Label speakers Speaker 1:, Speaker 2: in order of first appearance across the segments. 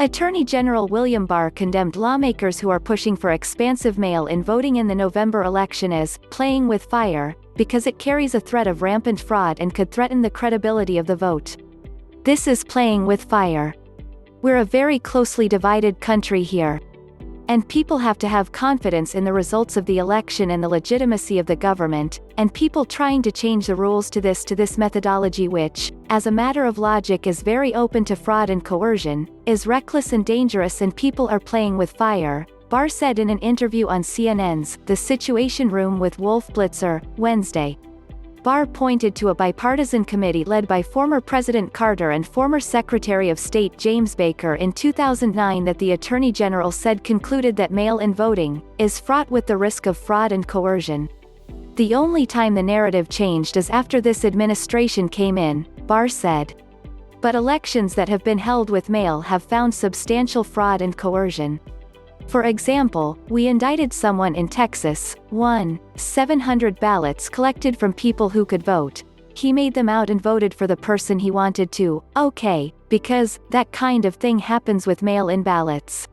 Speaker 1: Attorney General William Barr condemned lawmakers who are pushing for expansive mail-in voting in the November election as playing with fire, because it carries a threat of rampant fraud and could threaten the credibility of the vote. This is playing with fire. We're a very closely divided country here. And people have to have confidence in the results of the election and the legitimacy of the government, and people trying to change the rules to this methodology which, as a matter of logic is very open to fraud and coercion, is reckless and dangerous and people are playing with fire, Barr said in an interview on CNN's The Situation Room with Wolf Blitzer, Wednesday. Barr pointed to a bipartisan committee led by former President Carter and former Secretary of State James Baker in 2009 that the Attorney General said concluded that mail-in voting is fraught with the risk of fraud and coercion. The only time the narrative changed is after this administration came in, Barr said. But elections that have been held with mail have found substantial fraud and coercion. For example, we indicted someone in Texas, 700 ballots collected from people who could vote. He made them out and voted for the person he wanted to, because that kind of thing happens with mail-in ballots.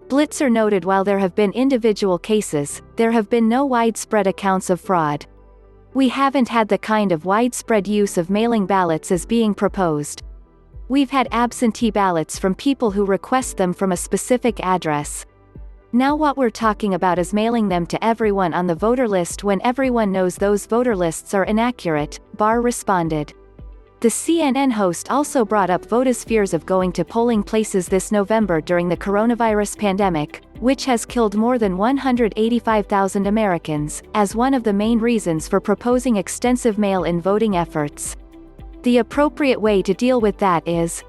Speaker 1: Blitzer noted while there have been individual cases, there have been no widespread accounts of fraud. We haven't had the kind of widespread use of mailing ballots as being proposed. We've had absentee ballots from people who request them from a specific address. Now what we're talking about is mailing them to everyone on the voter list when everyone knows those voter lists are inaccurate, Barr responded. The CNN host also brought up voters' fears of going to polling places this November during the coronavirus pandemic, which has killed more than 185,000 Americans, as one of the main reasons for proposing extensive mail-in voting efforts. The appropriate way to deal with that is,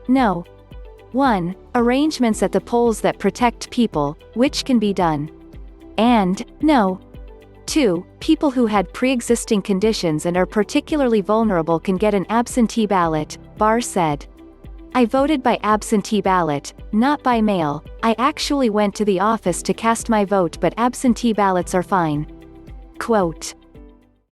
Speaker 1: 1. Arrangements at the polls that protect people, which can be done. And, 2. People who had pre-existing conditions and are particularly vulnerable can get an absentee ballot, Barr said. I voted by absentee ballot, not by mail. I actually went to the office to cast my vote but absentee ballots are fine. Quote.